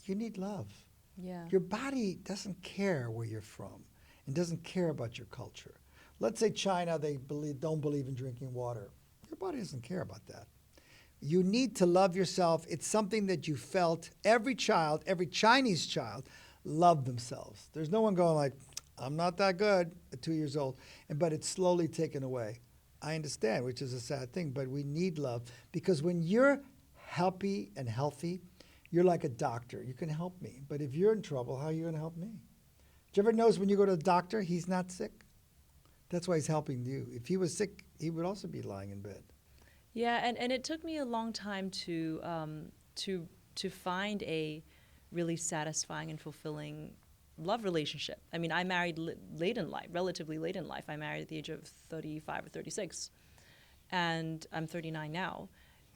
you need love. Yeah. Your body doesn't care where you're from and doesn't care about your culture. Let's say China, they don't believe in drinking water. Your body doesn't care about that. You need to love yourself. It's something that you felt. Every Chinese child, loved themselves. There's no one going like, I'm not that good at 2 years old. But it's slowly taken away. I understand, which is a sad thing, but we need love. Because when you're happy and healthy, you're like a doctor. You can help me. But if you're in trouble, how are you going to help me? Do you ever notice when you go to the doctor, he's not sick? That's why he's helping you. If he was sick, he would also be lying in bed. Yeah, and it took me a long time to find a really satisfying and fulfilling love relationship. I mean, I married relatively late in life. I married at the age of 35 or 36, and I'm 39 now,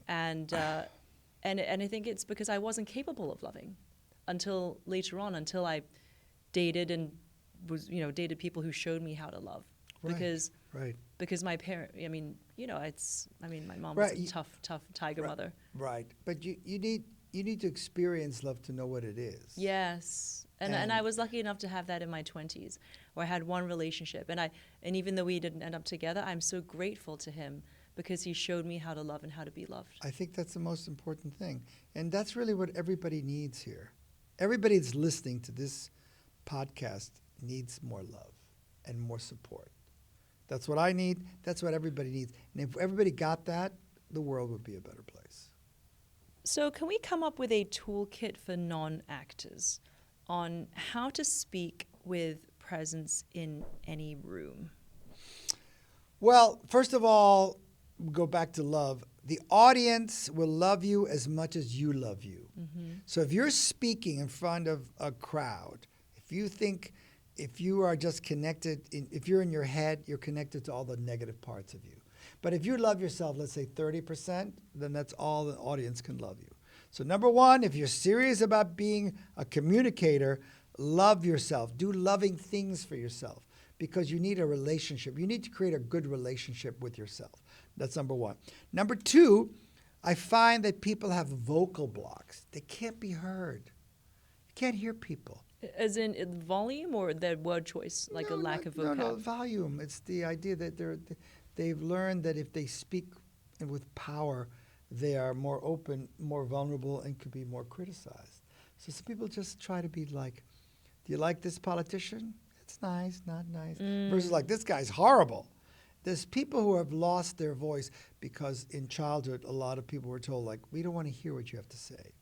and I think it's because I wasn't capable of loving until later on, until I dated and dated people who showed me how to love. Because my parent, my mom was a tough tiger mother. Right, but you need to experience love to know what it is. Yes, and I was lucky enough to have that in my 20s, where I had one relationship, and even though we didn't end up together, I'm so grateful to him because he showed me how to love and how to be loved. I think that's the most important thing, and that's really what everybody needs here. Everybody that's listening to this podcast needs more love and more support. That's what I need. That's what everybody needs. And if everybody got that, the world would be a better place. So can we come up with a toolkit for non-actors on how to speak with presence in any room? Well, first of all, go back to love. The audience will love you as much as you love you. Mm-hmm. So if you're speaking in front of a crowd, if you are just connected, if you're in your head, you're connected to all the negative parts of you. But if you love yourself, let's say 30%, then that's all the audience can love you. So number one, if you're serious about being a communicator, love yourself. Do loving things for yourself because you need a relationship. You need to create a good relationship with yourself. That's number one. Number two, I find that people have vocal blocks. They can't be heard. You can't hear people. As in volume or the word choice, like a lack of vocab? No, volume. It's the idea that they've learned that if they speak with power, they are more open, more vulnerable, and could be more criticized. So some people just try to be like, do you like this politician? It's nice, not nice. Versus like, this guy's horrible. There's people who have lost their voice because in childhood, a lot of people were told, like, we don't want to hear what you have to say.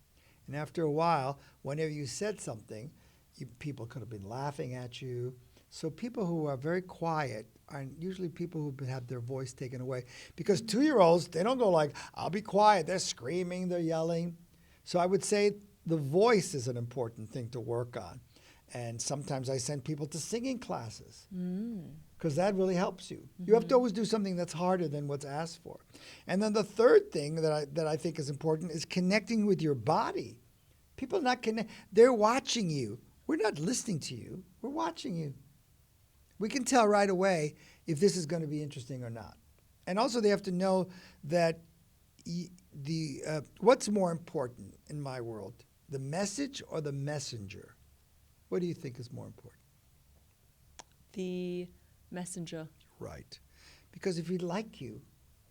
And after a while, whenever you said something, people could have been laughing at you. So people who are very quiet are usually people who have their voice taken away. Because 2-year-olds, they don't go like, I'll be quiet. They're screaming, they're yelling. So I would say the voice is an important thing to work on. And sometimes I send people to singing classes because that really helps you. Mm-hmm. You have to always do something that's harder than what's asked for. And then the third thing that I think is important is connecting with your body. People not connect. They're watching you. We're not listening to you. We're watching you. We can tell right away if this is going to be interesting or not. And also they have to know that what's more important in my world, the message or the messenger? What do you think is more important? The messenger. Right. Because if we like you,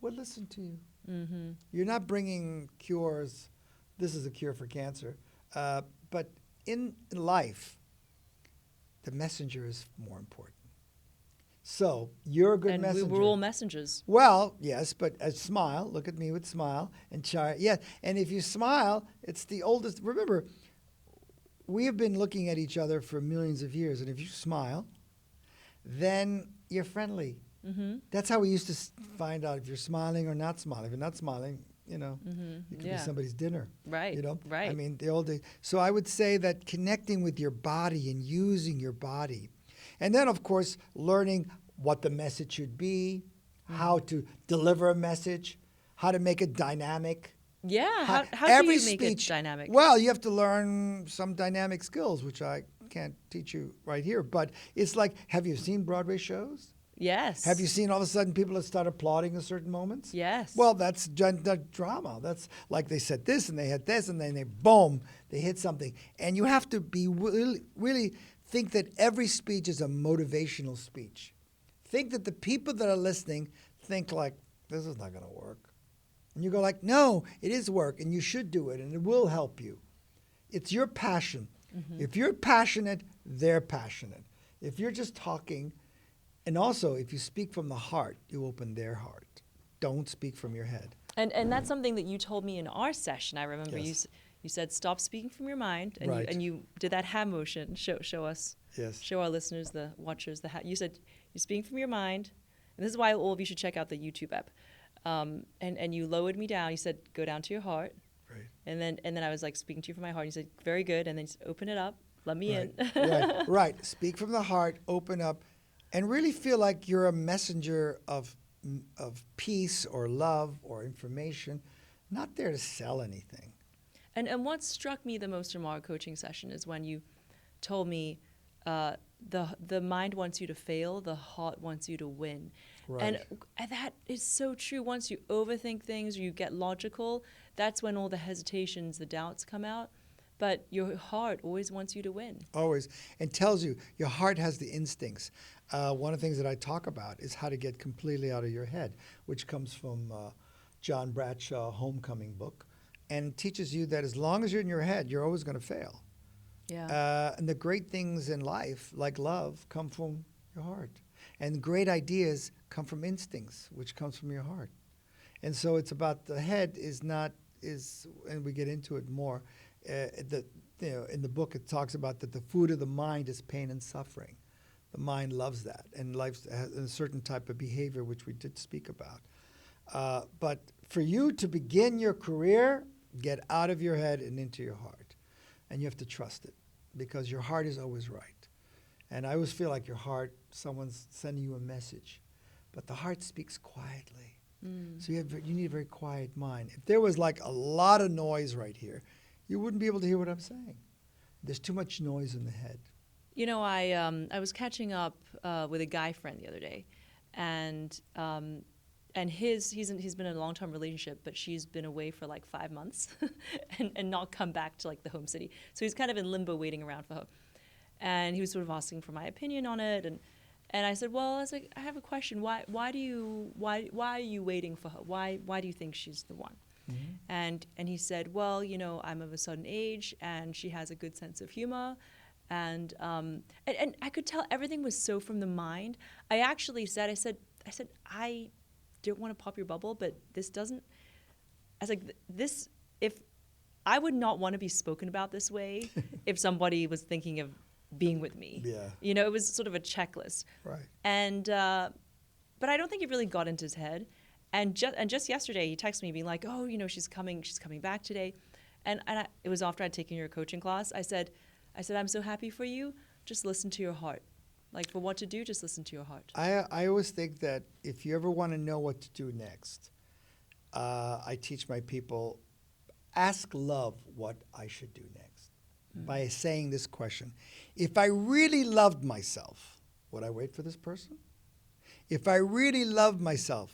we'll listen to you. Mm-hmm. You're not bringing cures. This is a cure for cancer. But in life, the messenger is more important. So you're a good And messenger. we were all messengers. Well, yes, but a smile. Look at me with smile and char. Yeah, and if you smile, it's the oldest. Remember, we have been looking at each other for millions of years, and if you smile, then you're friendly. Mm-hmm. That's how we used to find out if you're smiling or not smiling. If you're not smiling, you could be somebody's dinner. Right. Right. I mean, the old days. So I would say that connecting with your body and using your body. And then, of course, learning what the message should be, how to deliver a message, how to make it dynamic. Yeah. How do you make it dynamic? Well, you have to learn some dynamic skills, which I can't teach you right here. But it's like, have you seen Broadway shows? Yes. Have you seen all of a sudden people that start applauding at certain moments? Yes. Well, that's drama. That's like they said this and they had this and then boom, they hit something. And you have to be really think that every speech is a motivational speech. Think that the people that are listening think like, this is not going to work. And you go like, no, it is work and you should do it and it will help you. It's your passion. Mm-hmm. If you're passionate, they're passionate. If you're just talking, and also if you speak from the heart, you open their heart. Don't speak from your head. And that's something that you told me in our session. I remember Yes. you said stop speaking from your mind, and Right. you did that hand motion. Show us. Yes. Show our listeners, the watchers, you said you're speaking from your mind, and this is why all of you should check out the YouTube app. And you lowered me down. You said go down to your heart. Right. And then I was like speaking to you from my heart. You said very good, and then just open it up, let me in. Right. Speak from the heart. Open up, and really feel like you're a messenger of peace or love or information. Not there to sell anything. And what struck me the most from our coaching session is when you told me the mind wants you to fail, the heart wants you to win. Right. And that is so true. Once you overthink things or you get logical, that's when all the hesitations, the doubts come out. But your heart always wants you to win. Always. And tells you, your heart has the instincts. One of the things that I talk about is how to get completely out of your head, which comes from John Bradshaw, Homecoming book, and teaches you that as long as you're in your head, you're always going to fail. Yeah. And the great things in life, like love, come from your heart. And great ideas come from instincts, which comes from your heart. And so it's about the head and we get into it more. In the book it talks about that the food of the mind is pain and suffering. The mind loves that, and life has a certain type of behavior, which we did speak about. But for you to begin your career, get out of your head and into your heart. And you have to trust it, because your heart is always right. And I always feel like your heart, someone's sending you a message. But the heart speaks quietly. So you need a very quiet mind. If there was like a lot of noise right here, you wouldn't be able to hear what I'm saying. There's too much noise in the head. You know, I was catching up with a guy friend the other day, and he's been in a long-term relationship, but she's been away for like 5 months and not come back to like the home city. So he's kind of in limbo waiting around for her. And he was sort of asking for my opinion on it, and I said, well, I have a question. Why are you waiting for her? Why do you think she's the one? Mm-hmm. And he said, well, I'm of a certain age, and she has a good sense of humor. And I could tell everything was so from the mind. I actually said, I don't want to pop your bubble, but this doesn't. I was like, this, if I would not want to be spoken about this way, if somebody was thinking of being with me. Yeah. It was sort of a checklist. Right. And but I don't think it really got into his head. And just yesterday, he texted me being like, oh, she's coming back today. And it was after I'd taken your coaching class. I said, I'm so happy for you. Just listen to your heart. Like, for what to do, just listen to your heart. I always think that if you ever want to know what to do next, I teach my people, ask love what I should do next by saying this question. If I really loved myself, would I wait for this person? If I really love myself,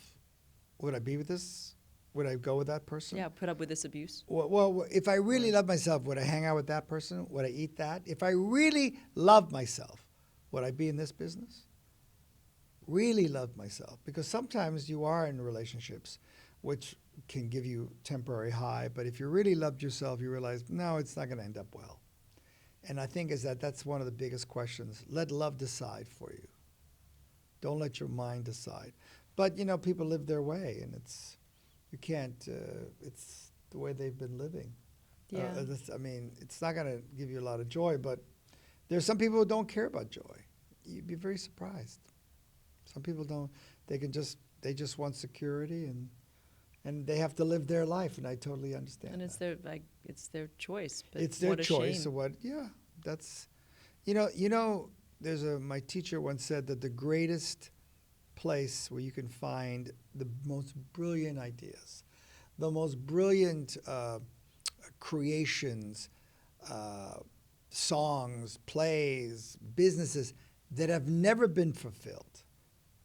would I be with this? Would I go with that person? Yeah, put up with this abuse. Well, if I really love myself, would I hang out with that person? Would I eat that? If I really love myself, would I be in this business? Really love myself. Because sometimes you are in relationships which can give you temporary high, but if you really loved yourself, you realize, no, it's not going to end up well. And I think that's one of the biggest questions. Let love decide for you. Don't let your mind decide. But, people live their way, and you can't, it's the way they've been living. Yeah. It's not going to give you a lot of joy, but there's some people who don't care about joy. You'd be very surprised. Some people don't, they just want security, and they have to live their life, and I totally understand. And it's their choice. But It's their what a choice. shame. That's, my teacher once said that the greatest place where you can find the most brilliant ideas, the most brilliant creations, songs, plays, businesses that have never been fulfilled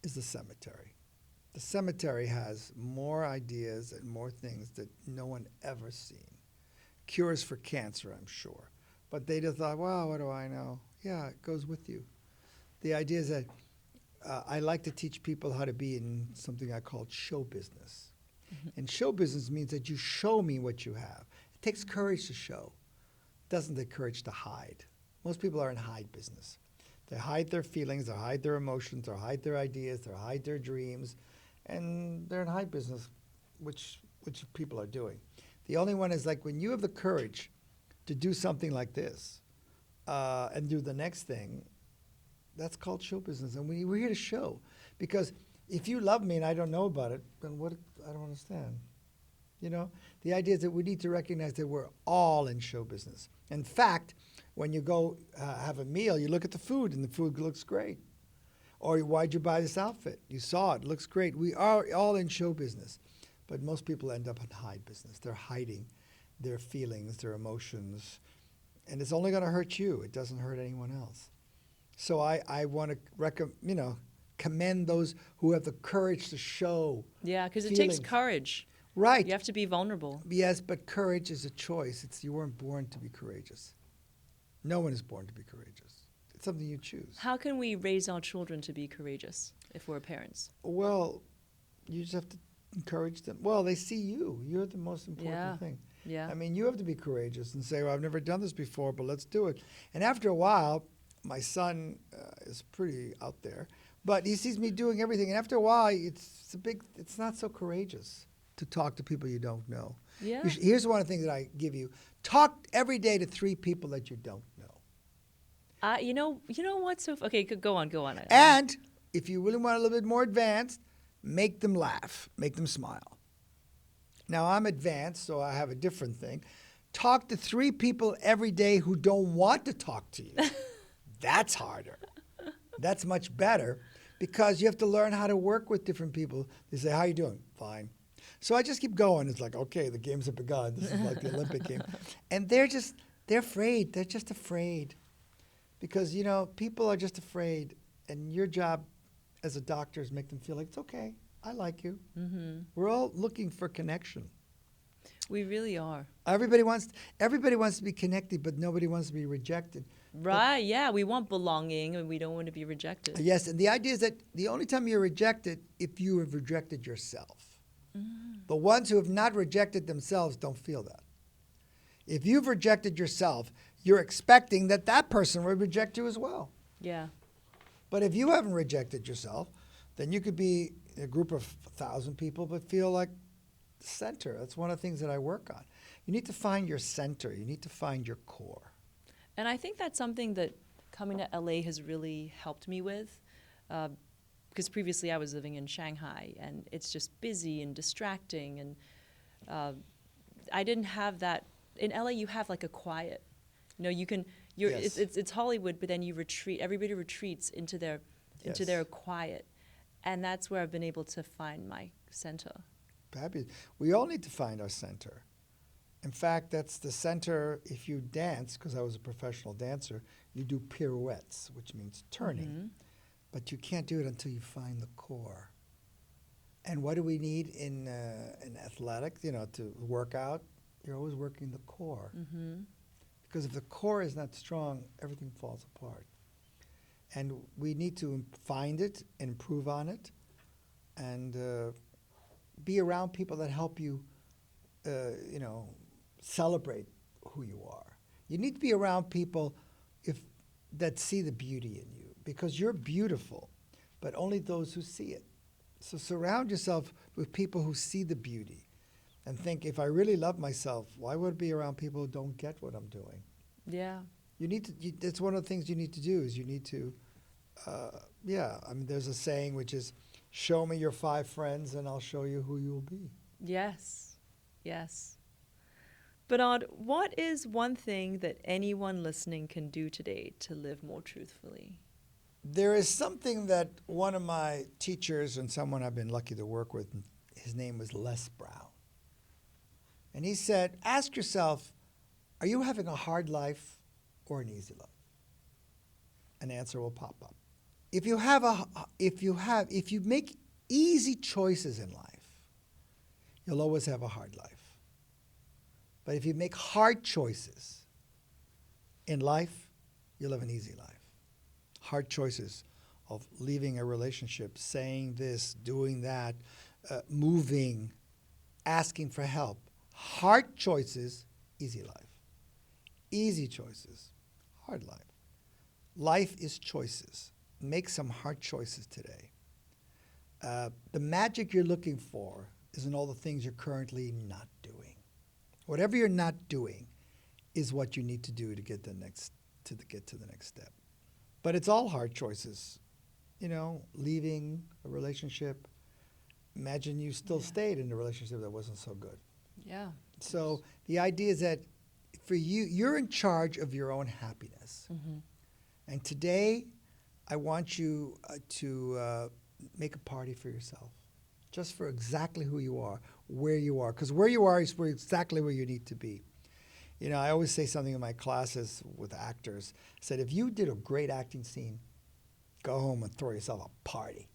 is the cemetery. The cemetery has more ideas and more things that no one ever seen. Cures for cancer, I'm sure. But they just thought, well, what do I know? Yeah, it goes with you. The idea is that I like to teach people how to be in something I call show business. Mm-hmm. And show business means that you show me what you have. It takes courage to show. It doesn't take courage to hide. Most people are in hide business. They hide their feelings, they hide their emotions, they hide their ideas, they hide their dreams, and they're in hide business, which people are doing. The only one is like when you have the courage to do something like this and do the next thing, that's called show business. And we're here to show. Because if you love me and I don't know about it, then what? I don't understand. The idea is that we need to recognize that we're all in show business. In fact, when you go have a meal, you look at the food and the food looks great. Or why'd you buy this outfit? You saw it, looks great. We are all in show business. But most people end up in hide business. They're hiding their feelings, their emotions. And it's only going to hurt you. It doesn't hurt anyone else. So I want to commend those who have the courage to show. Yeah, because it takes courage. Right. You have to be vulnerable. Yes, but courage is a choice. You weren't born to be courageous. No one is born to be courageous. It's something you choose. How can we raise our children to be courageous if we're parents? Well, you just have to encourage them. Well, they see you. You're the most important thing. Yeah. You have to be courageous and say, well, I've never done this before, but let's do it. And after a while, my son is pretty out there, but he sees me doing everything. And after a while, it's not so courageous to talk to people you don't know. Yeah. Here's one of the things that I give you. Talk every day to 3 people that you don't know. You know what's so... Okay, go on. And if you really want a little bit more advanced, make them laugh. Make them smile. Now, I'm advanced, so I have a different thing. Talk to 3 people every day who don't want to talk to you. That's harder. That's much better because you have to learn how to work with different people. They say, how you doing? Fine. So I just keep going. It's like, okay, the games have begun. This is like the Olympic game. And they're afraid. They're just afraid. Because, people are just afraid. And your job as a doctor is make them feel like, it's okay. I like you. Mm-hmm. We're all looking for connection. We really are. Everybody wants to be connected, but nobody wants to be rejected. Right, yeah. We want belonging, and we don't want to be rejected. Yes, and the idea is that the only time you're rejected, if you have rejected yourself. Mm. The ones who have not rejected themselves don't feel that. If you've rejected yourself, you're expecting that person will reject you as well. Yeah. But if you haven't rejected yourself, then you could be in a group of 1,000 people but feel like the center. That's one of the things that I work on. You need to find your center. You need to find your core. And I think that's something that coming to LA has really helped me with. Because previously I was living in Shanghai, and it's just busy and distracting. And I didn't have that. In LA, you have like a quiet. You can. Yes. It's Hollywood, but then you retreat. Everybody retreats into their quiet, and that's where I've been able to find my center. Fabulous. We all need to find our center. In fact, that's the center. If you dance, because I was a professional dancer, you do pirouettes, which means turning. Mm-hmm. but you can't do it until you find the core. And what do we need in athletics? To work out, you're always working the core. Mm-hmm. Because if the core is not strong, everything falls apart. And we need to find it, improve on it, and be around people that help you, celebrate who you are. You need to be around people that see the beauty in you, because you're beautiful, but only those who see it. So surround yourself with people who see the beauty and think, if I really love myself, why would I be around people who don't get what I'm doing? Yeah. That's one of the things you need to do is you need to, there's a saying which is, show me your 5 friends and I'll show you who you'll be. Yes. Yes. Bernard, what is one thing that anyone listening can do today to live more truthfully? There is something that one of my teachers and someone I've been lucky to work with, his name was Les Brown. And he said, ask yourself, are you having a hard life or an easy life? An answer will pop up. If you make easy choices in life, you'll always have a hard life. But if you make hard choices in life, you'll have an easy life. Hard choices of leaving a relationship, saying this, doing that, moving, asking for help. Hard choices, easy life. Easy choices, hard life. Life is choices. Make some hard choices today. The magic you're looking for is in all the things you're currently not doing. Whatever you're not doing is what you need to do to get to the next step. But it's all hard choices. Leaving a relationship. Imagine you still stayed in a relationship that wasn't so good. Yeah. So the idea is that for you, you're in charge of your own happiness. Mm-hmm. And today, I want you to make a party for yourself, just for exactly who you are, where you are. Because where you are is exactly where you need to be. I always say something in my classes with actors. I said, if you did a great acting scene, go home and throw yourself a party.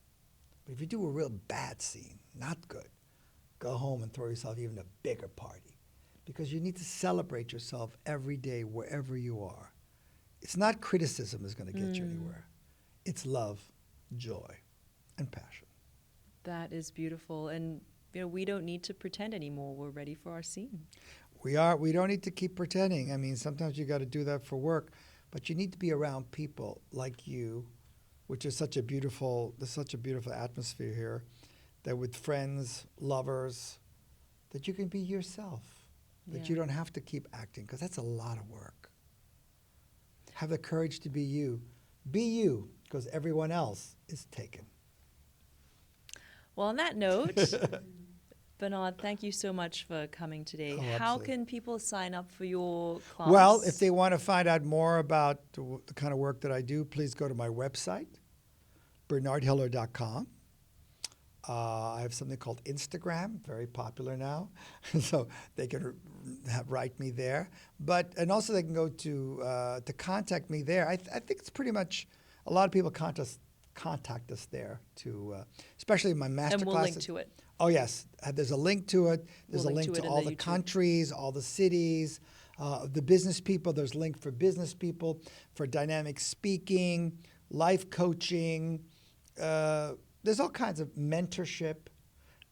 But if you do a real bad scene, not good, go home and throw yourself even a bigger party. Because you need to celebrate yourself every day, wherever you are. It's not criticism that's going to get you anywhere. It's love, joy, and passion. That is beautiful. And, we don't need to pretend anymore. We're ready for our scene. We don't need to keep pretending. I mean, sometimes you got to do that for work, but you need to be around people like you, which is there's such a beautiful atmosphere here, that with friends, lovers, that you can be yourself, that you don't have to keep acting, because that's a lot of work. Have the courage to be you. Be you, because everyone else is taken. Well, on that note, Bernard, thank you so much for coming today. How can people sign up for your class? Well, if they want to find out more about the kind of work that I do, please go to my website, bernardhiller.com. I have something called Instagram, very popular now, so they can write me there. And also they can go to contact me there. I think it's pretty much a lot of people contact us there, especially my master and we'll classes. link to it. Oh yes, there's a link to it. There's We'll a link to in all the the YouTube. countries, all the cities, the business people. There's a link for business people, for dynamic speaking, life coaching. There's all kinds of mentorship.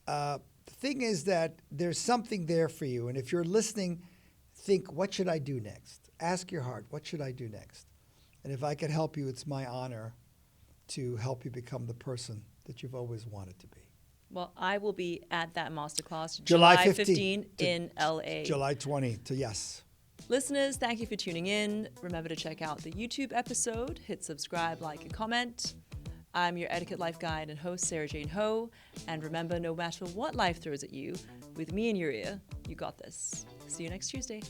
The thing is that there's something there for you. And if you're listening, think, what should I do next? Ask your heart, what should I do next? And if I could help you, it's my honor to help you become the person that you've always wanted to be. Well, I will be at that masterclass July July 15 in LA. July 20 to yes. Listeners, thank you for tuning in. Remember to check out the YouTube episode. Hit subscribe, like, and comment. I'm your etiquette life guide and host, Sara Jane Ho. And remember, no matter what life throws at you, with me in your ear, you got this. See you next Tuesday.